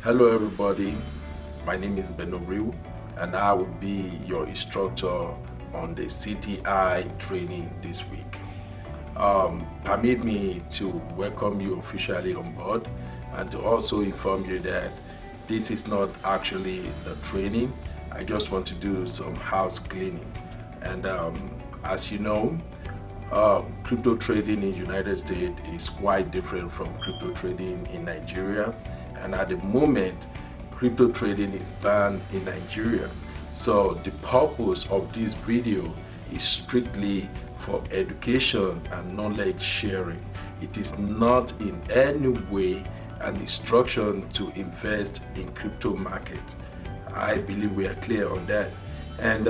Hello everybody, my name is Benoreal and I will be your instructor on the CTI training this week. Permit me to welcome you officially on board and to also inform you that this is not actually the training. I just want to do some house cleaning. And as you know, crypto trading in the United States is quite different from crypto trading in Nigeria. And at the moment, crypto trading is banned in Nigeria. So the purpose of this video is strictly for education and knowledge sharing. It is not in any way an instruction to invest in crypto market. I believe we are clear on that. And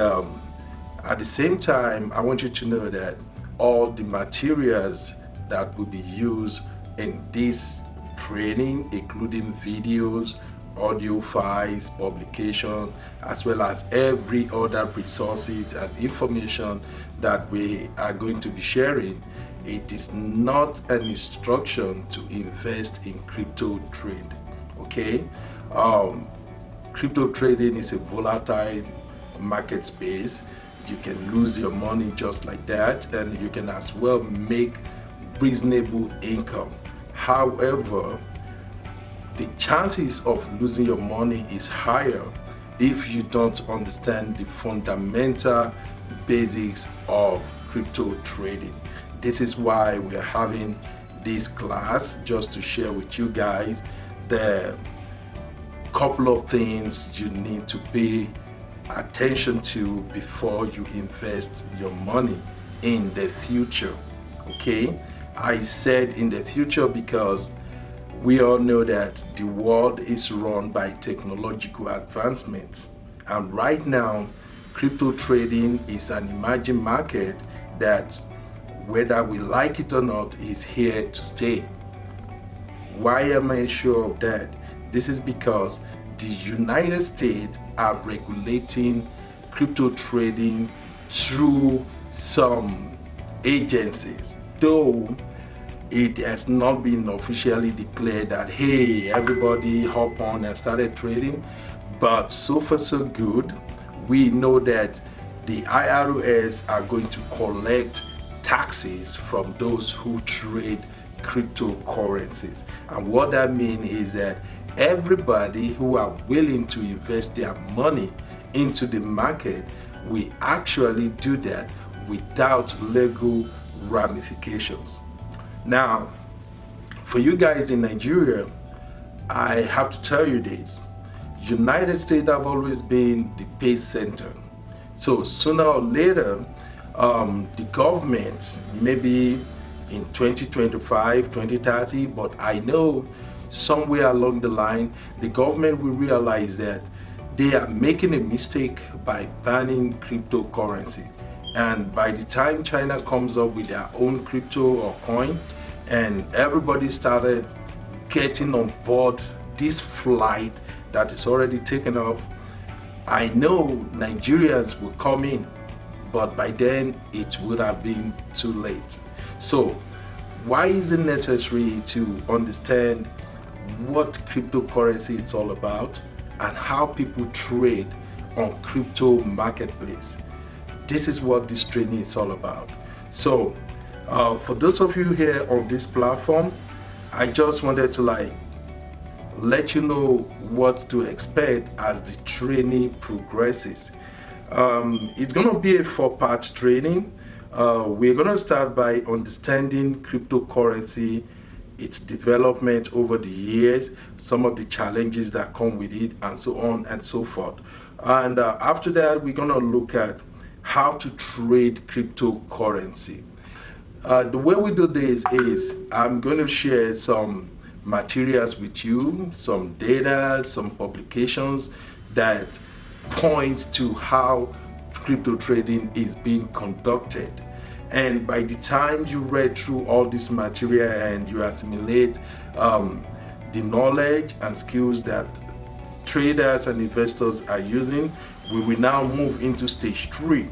at the same time, I want you to know that all the materials that will be used in this training, including videos, audio files, publication, as well as every other resources and information that we are going to be sharing, it is not an instruction to invest in crypto trade. Okay, crypto trading is a volatile market space. You can lose your money just like that, and you can as well make reasonable income. However, the chances of losing your money is higher if you don't understand the fundamental basics of crypto trading. This is why we are having this class, just to share with you guys the couple of things you need to pay attention to before you invest your money in the future. Okay, I said in the future because we all know that the world is run by technological advancements, and right now crypto trading is an emerging market that, whether we like it or not, is here to stay. Why am I sure of that? This is because the United States are regulating crypto trading through some agencies, though it has not been officially declared that, hey, everybody hop on and started trading. But so far so good. We know that the IRS are going to collect taxes from those who trade cryptocurrencies. And what that means is that everybody who are willing to invest their money into the market, we actually do that without legal ramifications. Now, for you guys in Nigeria, I have to tell you this. United States have always been the pace center. So sooner or later, the government, maybe in 2025, 2030, but I know somewhere along the line, the government will realize that they are making a mistake by banning cryptocurrency. And by the time China comes up with their own crypto or coin, and everybody started getting on board this flight that is already taken off, I know Nigerians will come in, but by then it would have been too late. So why is it necessary to understand what cryptocurrency is all about and how people trade on crypto marketplace? This is what this training is all about. So for those of you here on this platform, I just wanted to let you know what to expect as the training progresses. It's gonna be a 4-part training. We're gonna start by understanding cryptocurrency, its development over the years, some of the challenges that come with it, and so on and so forth. And after that, we're gonna look at how to trade cryptocurrency. The way we do this is I'm going to share some materials with you, some data, some publications that point to how crypto trading is being conducted. And by the time you read through all this material and you assimilate the knowledge and skills that traders and investors are using, we will now move into stage 3,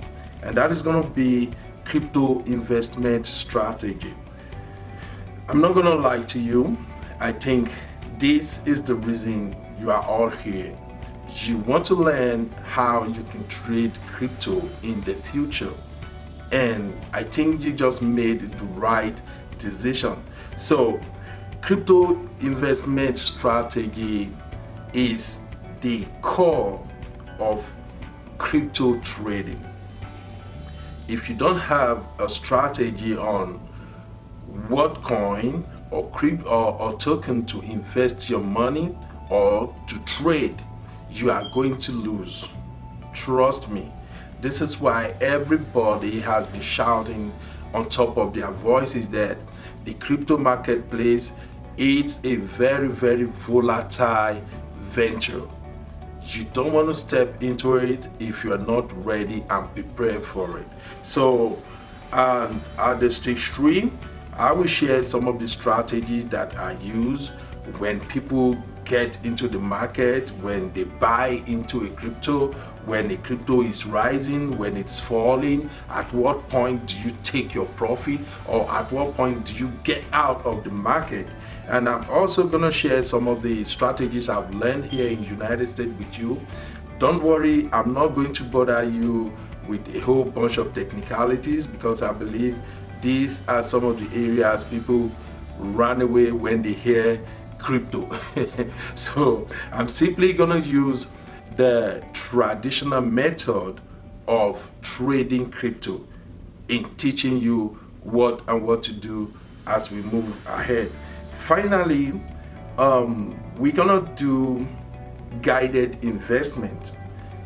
and that is going to be crypto investment strategy. I'm not going to lie to you. I think this is the reason you are all here. You want to learn how you can trade crypto in the future. And I think you just made the right decision. So, crypto investment strategy is the core of crypto trading. If you don't have a strategy on what coin or crypto or token to invest your money or to trade, you are going to lose. Trust me. This is why everybody has been shouting on top of their voices that the crypto marketplace is a very, very volatile venture. You don't want to step into it if you are not ready and prepared for it. So, at the stage 3, I will share some of the strategies that I use when people get into the market, when they buy into a crypto, when a crypto is rising, when it's falling, at what point do you take your profit, or at what point do you get out of the market. And I'm also going to share some of the strategies I've learned here in the United States with you. Don't worry, I'm not going to bother you with a whole bunch of technicalities, because I believe these are some of the areas people run away when they hear crypto. So I'm simply going to use the traditional method of trading crypto in teaching you what to do as we move ahead. Finally, we're gonna do guided investment,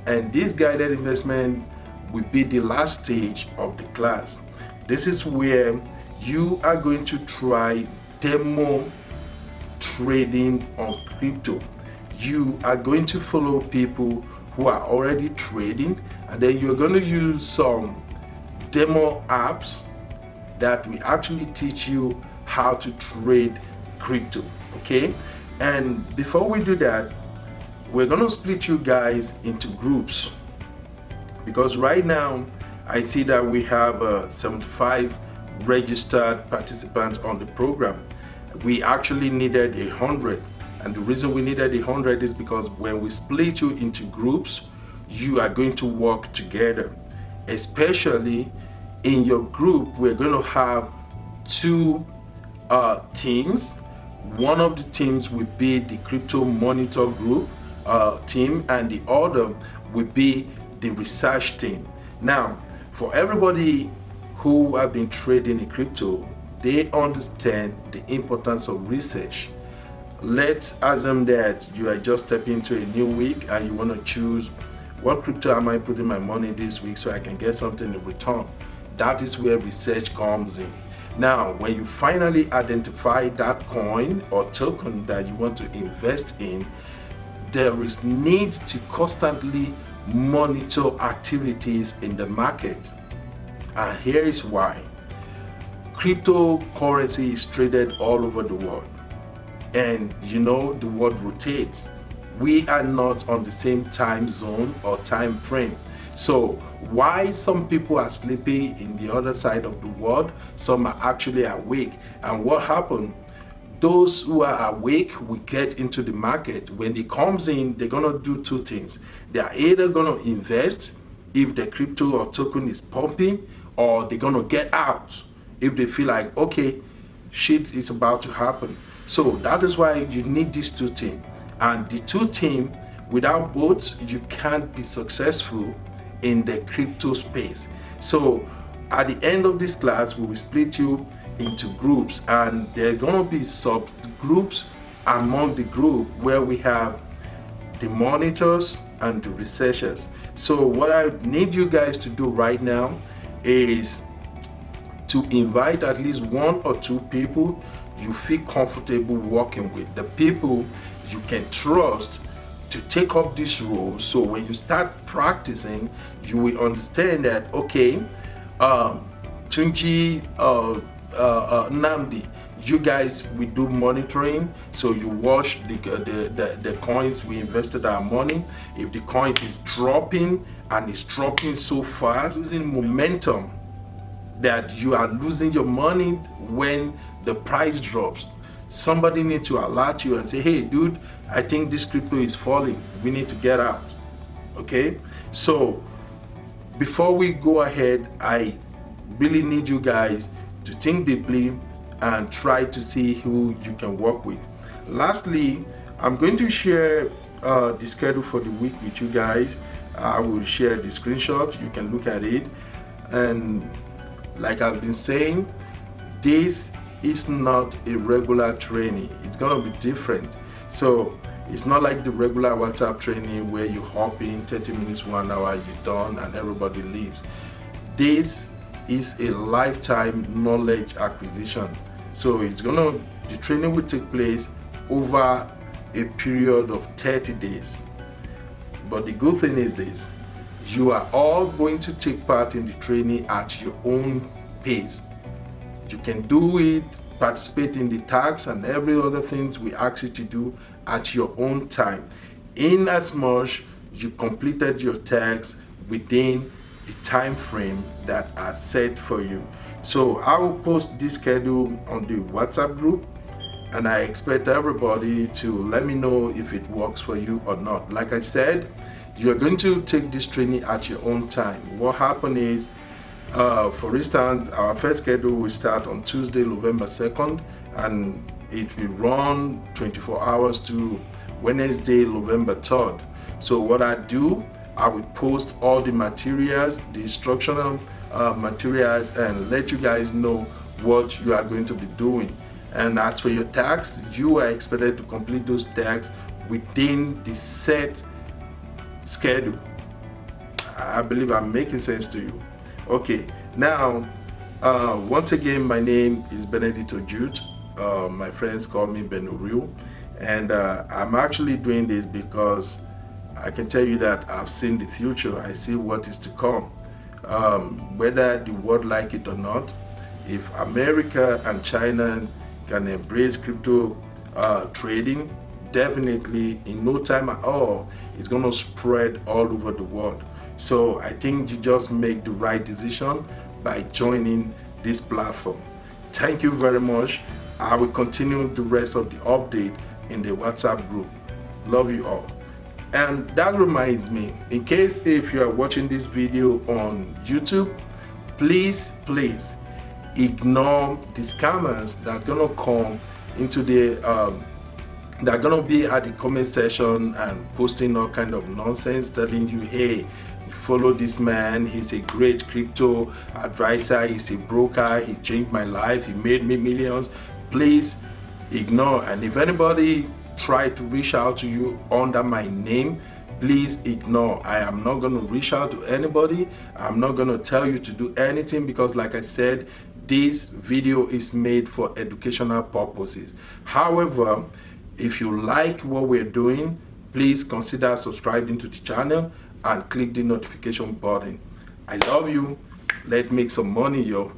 and this guided investment will be the last stage of the class. This is where you are going to try demo trading on crypto. You are going to follow people who are already trading, and then you're going to use some demo apps that will actually teach you how to trade crypto. Okay, and before we do that, we're going to split you guys into groups, because right now I see that we have 75 registered participants on the program. We actually needed 100, and the reason we needed 100 is because when we split you into groups, you are going to work together. Especially in your group, we're going to have 2 teams. One of the teams will be the crypto monitor group team, and the other will be the research team. Now, for everybody who have been trading in crypto, they understand the importance of research. Let's assume that you are just stepping into a new week and you want to choose what crypto am I putting my money this week so I can get something in return. That is where research comes in. Now, when you finally identify that coin or token that you want to invest in, there is need to constantly monitor activities in the market. And here is why. Cryptocurrency is traded all over the world, and you know the world rotates. We are not on the same time zone or time frame. So why some people are sleeping in the other side of the world, some are actually awake. And what happened? Those who are awake will get into the market. When it comes in, they're gonna do 2 things. They are either gonna invest if the crypto or token is pumping, or they're gonna get out if they feel like, okay, shit is about to happen. So that is why you need these 2 teams. And the 2 teams, without both, you can't be successful in the crypto space. So at the end of this class, we will split you into groups, and there are gonna be subgroups among the group where we have the monitors and the researchers. So what I need you guys to do right now is to invite at least 1 or 2 people you feel comfortable working with, the people you can trust to take up this role. So when you start practicing, you will understand that, okay, Tunji, Namdi, you guys will do monitoring, so you watch the coins we invested our money. If the coins is dropping and it's dropping so fast, losing momentum, that you are losing your money when the price drops. somebody needs to alert you and say, hey dude, I think this crypto is falling, we need to get out. Okay, so before we go ahead, I really need you guys to think deeply and try to see who you can work with. Lastly, I'm going to share the schedule for the week with you guys. I will share the screenshot, you can look at it. And like I've been saying, this is not a regular training. It's gonna be different. So it's not like the regular WhatsApp training where you hop in 30 minutes, 1 hour, you're done and everybody leaves. This is a lifetime knowledge acquisition. So the training will take place over a period of 30 days. But the good thing is this, you are all going to take part in the training at your own pace. You can do it, participate in the tasks and every other things we ask you to do at your own time, in as much you completed your tasks within the time frame that are set for you. So I will post this schedule on the WhatsApp group, and I expect everybody to let me know if it works for you or not. Like I said, you are going to take this training at your own time. What happened is, for instance, our first schedule will start on Tuesday, November 2nd, and it will run 24 hours to Wednesday, November 3rd. So what I do, I will post all the materials, the instructional materials, and let you guys know what you are going to be doing. And as for your tasks, you are expected to complete those tasks within the set schedule. I believe I'm making sense to you. Okay, now once again, my name is Benedito Jude. My friends call me Benoreal, and I'm actually doing this because I can tell you that I've seen the future. I see what is to come. Whether the world like it or not, if America and China can embrace crypto trading, definitely in no time at all, it's going to spread all over the world. So I think you just make the right decision by joining this platform. Thank you very much. I will continue the rest of the update in the WhatsApp group. Love you all. And that reminds me, in case if you are watching this video on YouTube, please ignore the scammers that are gonna come into the they're gonna be at the comment section and posting all kind of nonsense, telling you, hey, follow this man, he's a great crypto advisor, he's a broker, he changed my life, he made me millions. Please ignore. And if anybody try to reach out to you under my name, please ignore. I am not going to reach out to anybody. I'm not going to tell you to do anything, because like I said, this video is made for educational purposes. However, if you like what we're doing, please consider subscribing to the channel and click the notification button. I love you. Let's make some money, yo.